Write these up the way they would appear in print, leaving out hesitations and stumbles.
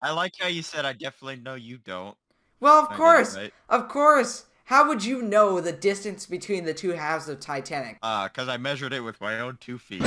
I like how you said I definitely know you don't. Well, of I get it course, right. of course. How would you know the distance between the two halves of Titanic? Because I measured it with my own 2 feet.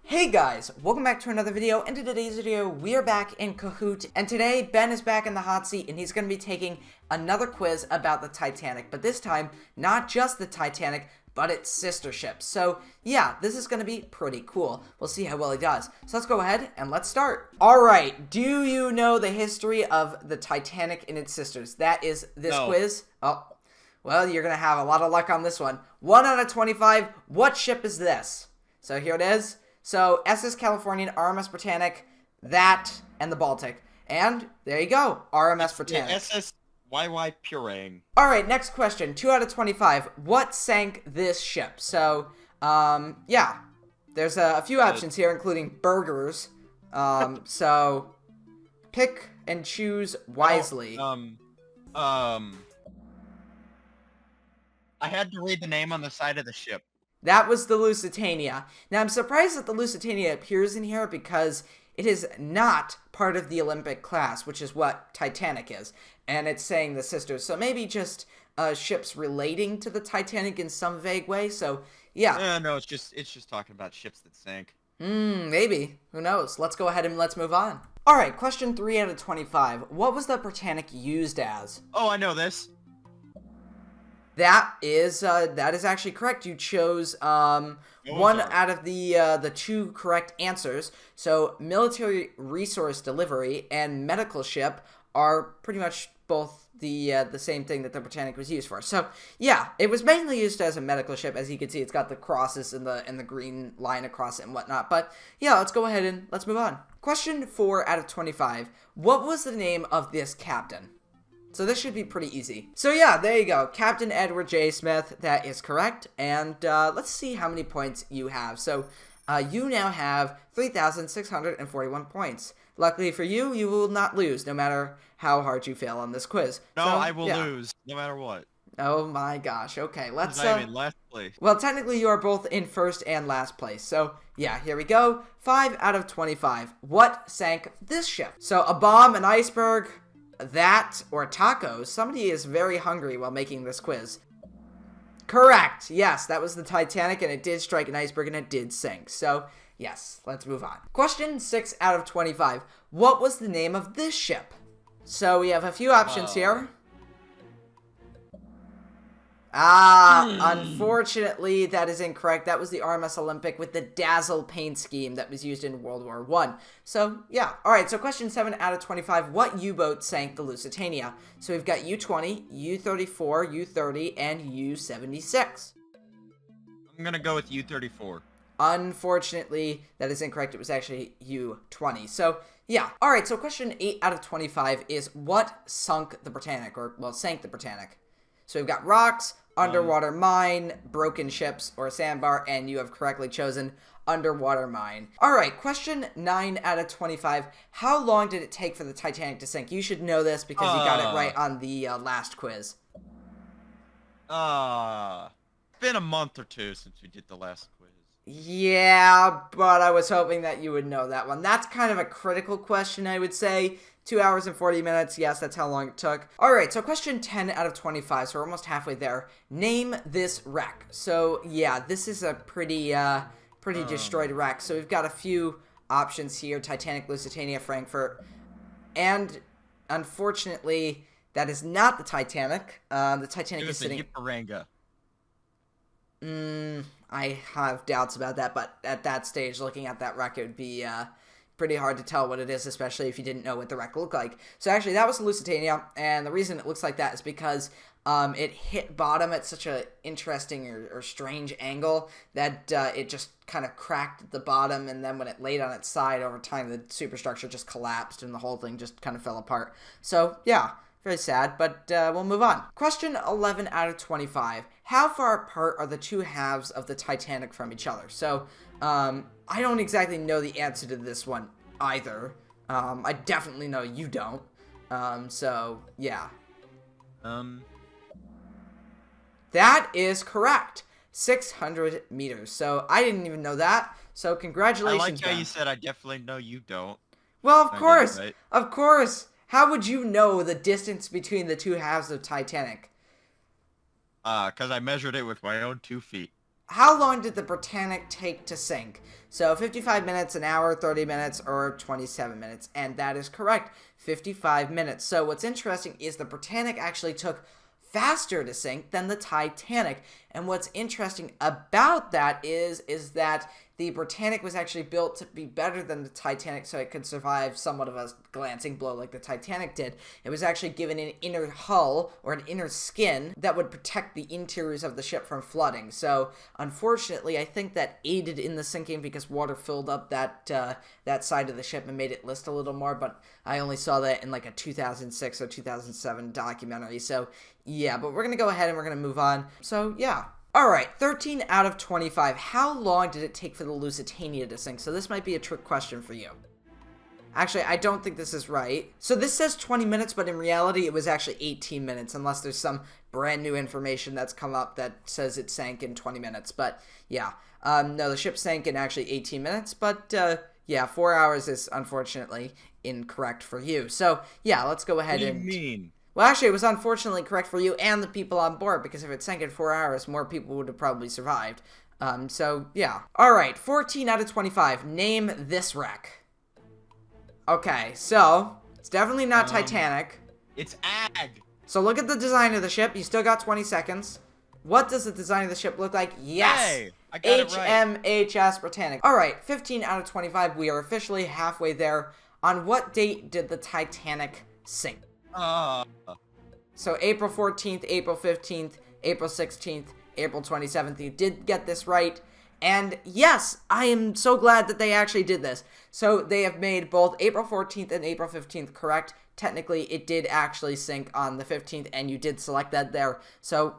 Hey guys, welcome back to another video. In today's video, we are back in Kahoot, and today Ben is back in the hot seat, and he's going to be taking another quiz about the Titanic, but this time, not just the Titanic, but its sister ships. So yeah, this is going to be pretty cool. We'll see how well he does. So let's go ahead and let's start. Alright, do you know the history of the Titanic and its sisters? That is this No. quiz. Oh, well, you're going to have a lot of luck on this one. 1 out of 25, what ship is this? So here it is. So, SS Californian, RMS Britannic, that, and the Baltic. And there you go, RMS Britannic. SS YY Purang. Alright, next question. 2 out of 25. What sank this ship? So, yeah. There's a few options here, including burgers. So, pick and choose wisely. I had to read the name on the side of the ship. That was the Lusitania. Now, I'm surprised that the Lusitania appears in here because it is not part of the Olympic class, which is what Titanic is. And it's saying the sisters. So maybe just ships relating to the Titanic in some vague way. So, yeah. No, it's just talking about ships that sank. Maybe. Who knows? Let's go ahead and let's move on. Alright, question 3 out of 25. What was the Britannic used as? Oh, I know this. That is actually correct. You chose one out of the two correct answers. So military resource delivery and medical ship are pretty much both the same thing that the Britannic was used for. So yeah, it was mainly used as a medical ship. As you can see, it's got the crosses and the green line across it and whatnot. But yeah, let's go ahead and let's move on. Question 4 out of 25. What was the name of this captain? So this should be pretty easy. So yeah, there you go. Captain Edward J. Smith, that is correct. And let's see how many points you have. So you now have 3,641 points. Luckily for you, you will not lose, no matter how hard you fail on this quiz. No, so, I will lose, no matter what. Oh my gosh, okay, let's... I'm in last place. Well, technically you are both in first and last place. So yeah, here we go. 5 out of 25. What sank this ship? So a bomb, an iceberg... that, or tacos. Somebody is very hungry while making this quiz. Correct. Yes, that was the Titanic, and it did strike an iceberg, and it did sink. So, yes, let's move on. Question 6 out of 25. What was the name of this ship? So, we have a few options here. Unfortunately, that is incorrect. That was the RMS Olympic with the Dazzle paint scheme that was used in World War I. So, yeah. Alright, so question 7 out of 25. What U-boat sank the Lusitania? So we've got U-20, U-34, U-30, and U-76. I'm gonna go with U-34. Unfortunately, that is incorrect. It was actually U-20. So, yeah. Alright, so question 8 out of 25 is what sunk the Britannic, or, well, sank the Britannic? So we've got rocks, underwater mine, broken ships, or sandbar, and you have correctly chosen underwater mine. Alright, question 9 out of 25. How long did it take for the Titanic to sink? You should know this because you got it right on the last quiz. It's been a month or two since we did the last quiz. Yeah, but I was hoping that you would know that one. That's kind of a critical question, I would say. 2 hours and 40 minutes. Yes, that's how long it took. Alright, so question 10 out of 25. So we're almost halfway there. Name this wreck. So, yeah, this is a pretty destroyed wreck. So we've got a few options here. Titanic, Lusitania, Frankfurt. And, unfortunately, that is not the Titanic. The Titanic is sitting... Yiparanga. I have doubts about that, but at that stage, looking at that wreck, it would be pretty hard to tell what it is, especially if you didn't know what the wreck looked like. So actually, that was the Lusitania, and the reason it looks like that is because it hit bottom at such an interesting or strange angle that it just kind of cracked at the bottom, and then when it laid on its side over time, the superstructure just collapsed, and the whole thing just kind of fell apart. So, yeah. Very sad, but we'll move on. Question 11 out of 25. How far apart are the two halves of the Titanic from each other? So, I don't exactly know the answer to this one either. I definitely know you don't. So, yeah. That is correct. 600 meters. So I didn't even know that. So I congratulations, like how Ben. you said I definitely know you don't. Well, of I did it course. right. Of course. How would you know the distance between the two halves of Titanic? Because I measured it with my own 2 feet. How long did the Britannic take to sink? So 55 minutes, an hour, 30 minutes, or 27 minutes. And that is correct. 55 minutes. So what's interesting is the Britannic actually took faster to sink than the Titanic. And what's interesting about that is that the Britannic was actually built to be better than the Titanic so it could survive somewhat of a glancing blow like the Titanic did. It was actually given an inner hull or an inner skin that would protect the interiors of the ship from flooding. So unfortunately, I think that aided in the sinking because water filled up that side of the ship and made it list a little more, but I only saw that in like a 2006 or 2007 documentary. So yeah, but we're going to go ahead and we're going to move on. So yeah. Alright, 13 out of 25. How long did it take for the Lusitania to sink? So this might be a trick question for you. Actually, I don't think this is right. So this says 20 minutes, but in reality it was actually 18 minutes, unless there's some brand new information that's come up that says it sank in 20 minutes. But yeah, no, the ship sank in actually 18 minutes, but yeah, 4 hours is unfortunately incorrect for you. So yeah, let's go ahead and... What do you mean? Well, actually, it was unfortunately correct for you and the people on board, because if it sank in 4 hours, more people would have probably survived. So, yeah. Alright, 14 out of 25. Name this wreck. Okay, so, it's definitely not Titanic. It's Ag. So look at the design of the ship. You still got 20 seconds. What does the design of the ship look like? Yes! Hey, I got it right. HMHS Britannic. Alright, 15 out of 25. We are officially halfway there. On what date did the Titanic sink? So April 14th, April 15th, April 16th, April 27th. You did get this right. And yes, I am so glad that they actually did this. So they have made both April 14th and April 15th correct. Technically, it did actually sink on the 15th, and you did select that there. So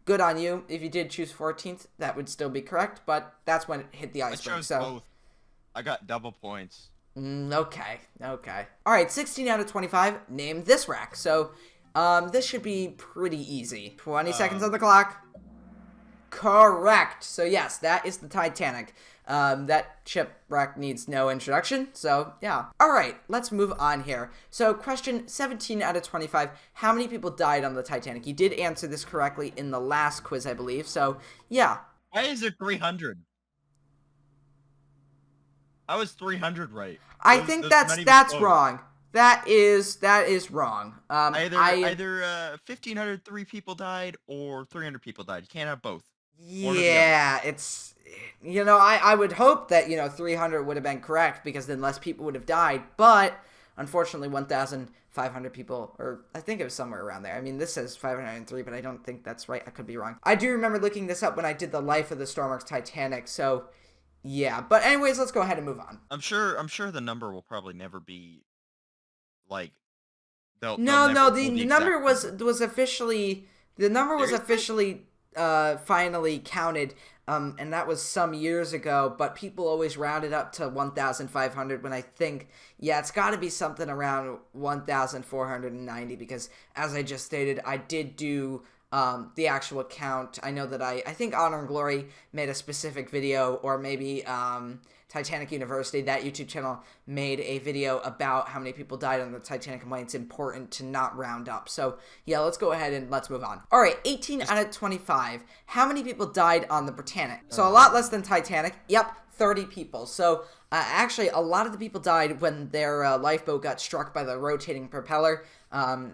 good on you. If you did choose 14th, that would still be correct, but that's when it hit the iceberg. I chose both. I got double points. Okay. Alright, 16 out of 25. Name this wreck. So, this should be pretty easy. 20 seconds on the clock. Correct. So, yes, that is the Titanic. That shipwreck needs no introduction. So, yeah. Alright, let's move on here. So, question 17 out of 25. How many people died on the Titanic? You did answer this correctly in the last quiz, I believe. So, yeah. Why is it 300? I was 300 right. I think that's wrong. That is wrong. Either 1,503 people died or 300 people died. You can't have both. Yeah, it's, you know, I would hope that, 300 would have been correct because then less people would have died, but unfortunately 1,500 people, or I think it was somewhere around there. I mean, this says 503, but I don't think that's right. I could be wrong. I do remember looking this up when I did the Life of the Stormworks Titanic, so yeah. But anyways, let's go ahead and move on. I'm sure the number will probably never be like the number was officially finally counted, and that was some years ago, but people always round it up to 1,500 when I think, yeah, it's got to be something around 1,490 because, as I just stated, I did do the actual count. I know that I think Honor and Glory made a specific video, or maybe Titanic University, that YouTube channel, made a video about how many people died on the Titanic and why it's important to not round up. So, yeah, let's go ahead and let's move on. All right, 18 out of 25. How many people died on the Britannic? So, a lot less than Titanic. Yep, 30 people. So, actually, a lot of the people died when their lifeboat got struck by the rotating propeller.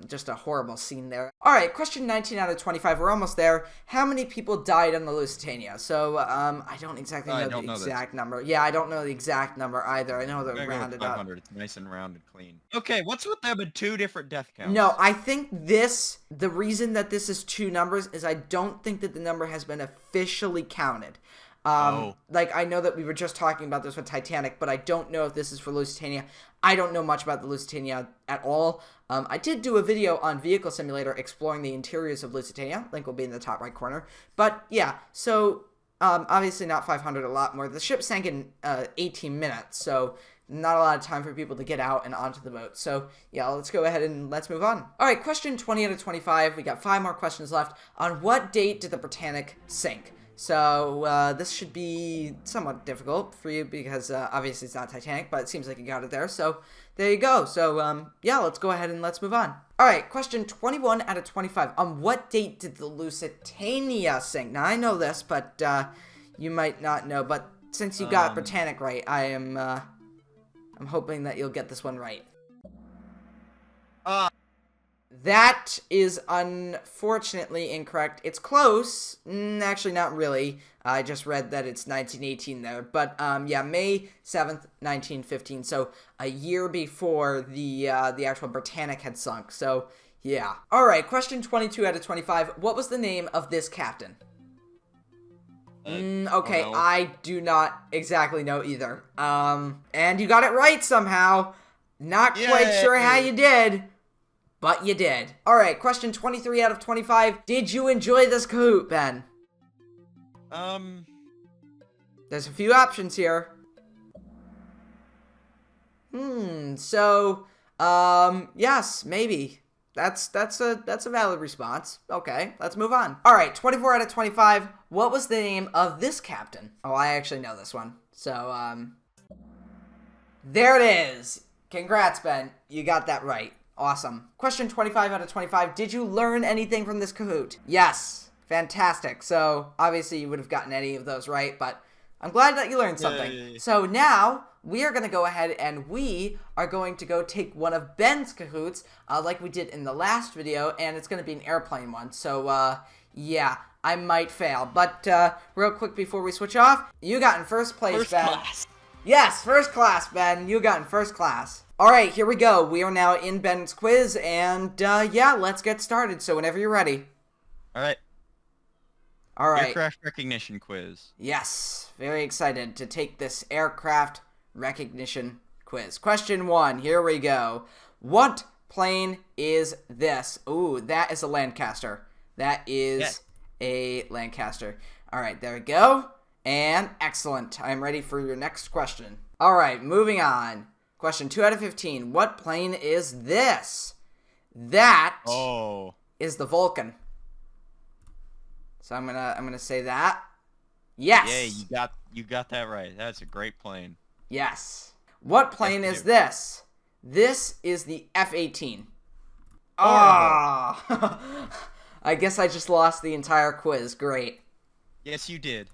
Just a horrible scene there. Alright, question 19 out of 25. We're almost there. How many people died on the Lusitania? So, I don't exactly know the exact number. Yeah, I don't know the exact number either. I know they're rounded up. It's nice and round and clean. Okay, what's with them in 2 different death counts? No, I think the reason that this is 2 numbers is I don't think that the number has been officially counted. Like, I know that we were just talking about this with Titanic, but I don't know if this is for Lusitania. I don't know much about the Lusitania at all. I did do a video on Vehicle Simulator exploring the interiors of Lusitania. Link will be in the top right corner. But, yeah, so, obviously not 500, a lot more. The ship sank in 18 minutes, so not a lot of time for people to get out and onto the boat. So, yeah, let's go ahead and let's move on. All right, question 20 out of 25. We got 5 more questions left. On what date did the Britannic sink? So this should be somewhat difficult for you because obviously it's not Titanic, but it seems like you got it there. So there you go. So yeah, let's go ahead and let's move on. All right, question 21 out of 25. On what date did the Lusitania sink? Now I know this, but you might not know. But since you got Britannic right, I'm hoping that you'll get this one right. That is unfortunately incorrect. It's close. Actually, not really. I just read that it's 1918 there. But, yeah, May 7th, 1915. So, a year before the actual Britannic had sunk. So, yeah. Alright, question 22 out of 25. What was the name of this captain? Okay, I do not exactly know either. And you got it right somehow. Not quite sure how you did. But you did. Alright, question 23 out of 25. Did you enjoy this Kahoot, Ben? There's a few options here. Yes, maybe. That's a valid response. Okay, let's move on. Alright, 24 out of 25. What was the name of this captain? Oh, I actually know this one. So, there it is. Congrats, Ben. You got that right. Awesome. Question 25 out of 25. Did you learn anything from this Kahoot? Yes. Fantastic. So, obviously, you would have gotten any of those right, but I'm glad that you learned something. Yay. So, now, we are going to go ahead and we are going to go take one of Ben's Kahoots, like we did in the last video, and it's going to be an airplane one. So, yeah, I might fail. But, real quick before we switch off, you got in first place, Ben. First class. Yes, first class, Ben. You got in first class. Alright, here we go. We are now in Ben's quiz, and, yeah, let's get started. So, whenever you're ready. Alright. Alright. Aircraft recognition quiz. Yes, very excited to take this aircraft recognition quiz. Question 1, here we go. What plane is this? Ooh, that is a Lancaster. That is a Lancaster. Alright, there we go. And excellent. I'm ready for your next question. Alright, moving on. Question 2 out of 15. What plane is this? That is the Vulcan. So I'm gonna say that. Yes. Yeah, you got that right. That's a great plane. Yes. What plane is this? This is the F-18. Oh. I guess I just lost the entire quiz. Great. Yes, you did.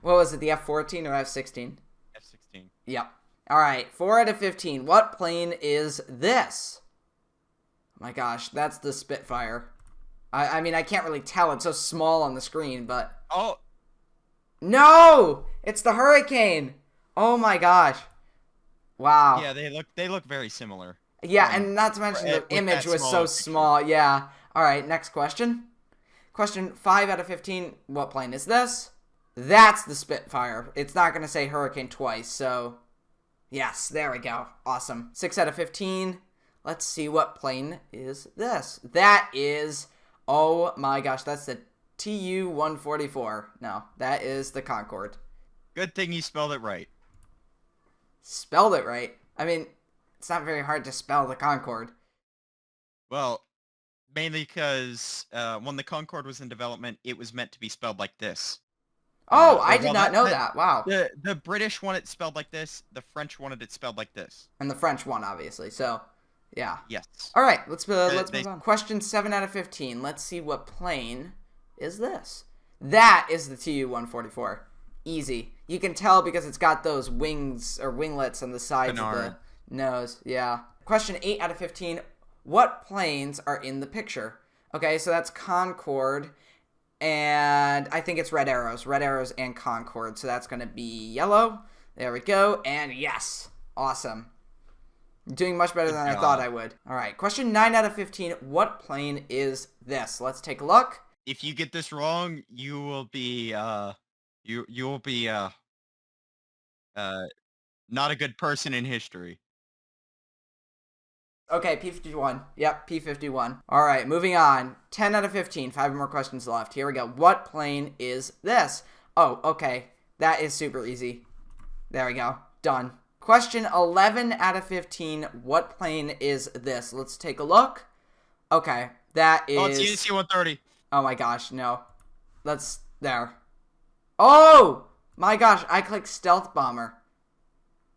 What was it? The F-14 or F-16? F-16. Yep. Alright, 4 out of 15. What plane is this? Oh my gosh, that's the Spitfire. I mean, I can't really tell. It's so small on the screen, but... Oh! No! It's the Hurricane! Oh my gosh. Wow. Yeah, they look very similar. Yeah, and not to mention the image was so small. Yeah. Alright, next question. Question 5 out of 15. What plane is this? That's the Spitfire. It's not going to say Hurricane twice, so... Yes, there we go. Awesome. 6 out of 15. Let's see what plane is this. That is... Oh my gosh, that's the Tu-144. No, that is the Concorde. Good thing you spelled it right. Spelled it right? I mean, it's not very hard to spell the Concorde. Well, mainly because when the Concorde was in development, it was meant to be spelled like this. Oh, I did not know that. Wow. The British wanted it spelled like this. The French wanted it spelled like this. And the French one, obviously. So, yeah. Yes. All right, let's move on. Question 7 out of 15. Let's see what plane is this. That is the Tu-144. Easy. You can tell because it's got those wings or winglets on the sides of the nose. Yeah. Question 8 out of 15. What planes are in the picture? Okay, so that's Concorde. And I think it's red arrows and Concorde. So that's going to be yellow. There we go. And yes. Awesome. I'm doing much better than I thought I would. All right. Question 9 out of 15. What plane is this? Let's take a look. If you get this wrong, you will be, you will be, not a good person in history. Okay, P-51. Yep, P-51. All right, moving on. 10 out of 15. 5 more questions left. Here we go. What plane is this? Oh, okay. That is super easy. There we go. Done. Question 11 out of 15. What plane is this? Let's take a look. Okay, that is... Oh, it's UC-130. Oh my gosh, no. There. Oh! My gosh, I clicked stealth bomber.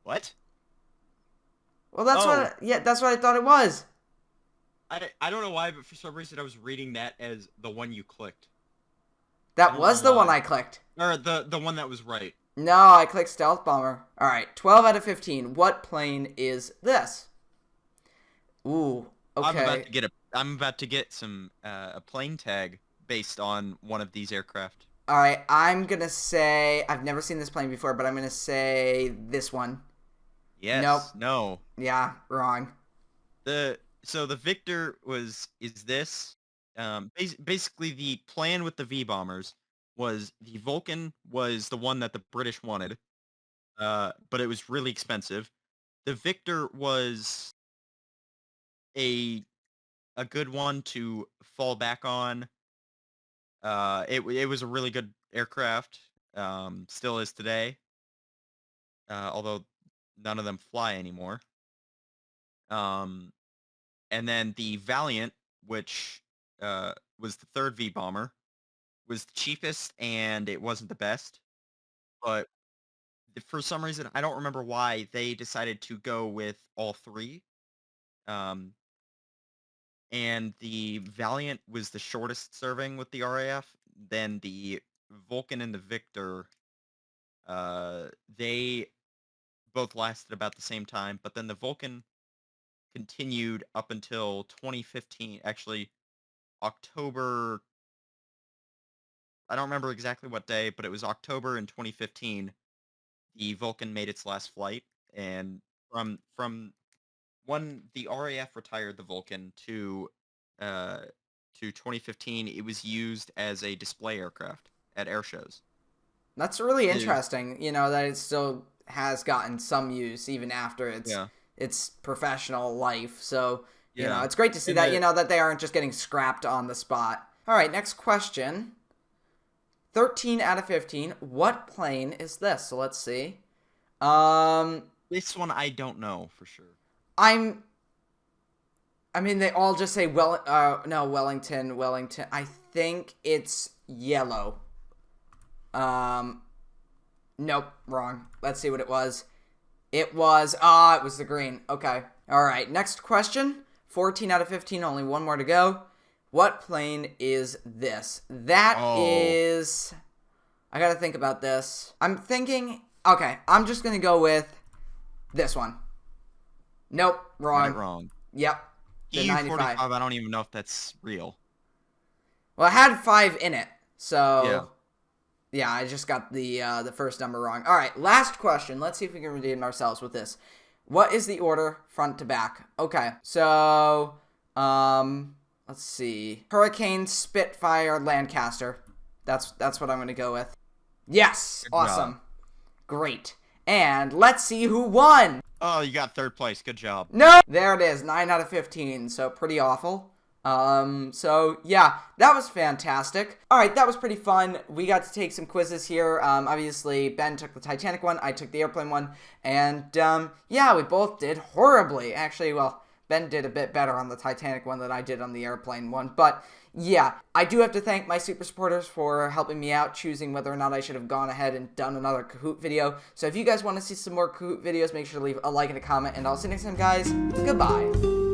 What? Well, that's that's what I thought it was. I don't know why, but for some reason I was reading that as the one you clicked. I That don't know was the one why. I clicked. Or the one that was right. No, I clicked stealth bomber. All right, 12 out of 15. What plane is this? Ooh, okay. I'm about to get some a plane tag based on one of these aircraft. All right, I'm gonna say I've never seen this plane before, but I'm gonna say this one. Yes. Nope. No. Yeah, wrong. So the Victor is this. Basically the plan with the V bombers was the Vulcan was the one that the British wanted, but it was really expensive. The Victor was a a good one to fall back on. It was a really good aircraft. Still is today. Although none of them fly anymore. Um, and then the Valiant, which was the third V bomber, was the cheapest and it wasn't the best. But for some reason, I don't remember why they decided to go with all three. Um, and the Valiant was the shortest serving with the RAF. Then the Vulcan and the Victor, they both lasted about the same time. But then the Vulcan continued up until 2015. Actually, October. I don't remember exactly what day, but it was October in 2015. The Vulcan made its last flight, and from when the RAF retired the Vulcan uh, to 2015, it was used as a display aircraft at air shows. That's really Is interesting. You know that it still has gotten some use even after Yeah, its professional life. So yeah. it's great to see And that that they aren't just getting scrapped on the spot. All right, next question. 13 out of 15. What plane is this? So let's see. This one I don't know for sure. I mean, they all just say no, Wellington. I think it's yellow. Nope, wrong. Let's see what it was. It was the green. Okay. All right. Next question. 14 out of 15. Only one more to go. What plane is this? That is. I gotta think about this. I'm thinking. Okay, I'm just gonna go with this one. Nope, wrong. Got it wrong. Yep. The EU-45. 95. I don't even know if that's real. Well, it had 5 in it, so yeah, I just got the first number wrong. All right, last question. Let's see if we can redeem ourselves with this. What is the order front to back? Okay, so let's see. Hurricane, Spitfire, Lancaster. That's what I'm gonna go with. Yes, Good awesome, job. great. And let's see who won. Oh, you got third place. Good job. No! There it is, 9 out of 15, so pretty awful. So yeah, that was fantastic. Alright, that was pretty fun. We got to take some quizzes here. Obviously, Ben took the Titanic one, I took the airplane one, and, yeah, we both did horribly. Actually, well, Ben did a bit better on the Titanic one than I did on the airplane one, but yeah, I do have to thank my super supporters for helping me out, choosing whether or not I should have gone ahead and done another Kahoot video. So if you guys want to see some more Kahoot videos, make sure to leave a like and a comment, and I'll see you next time, guys. Goodbye.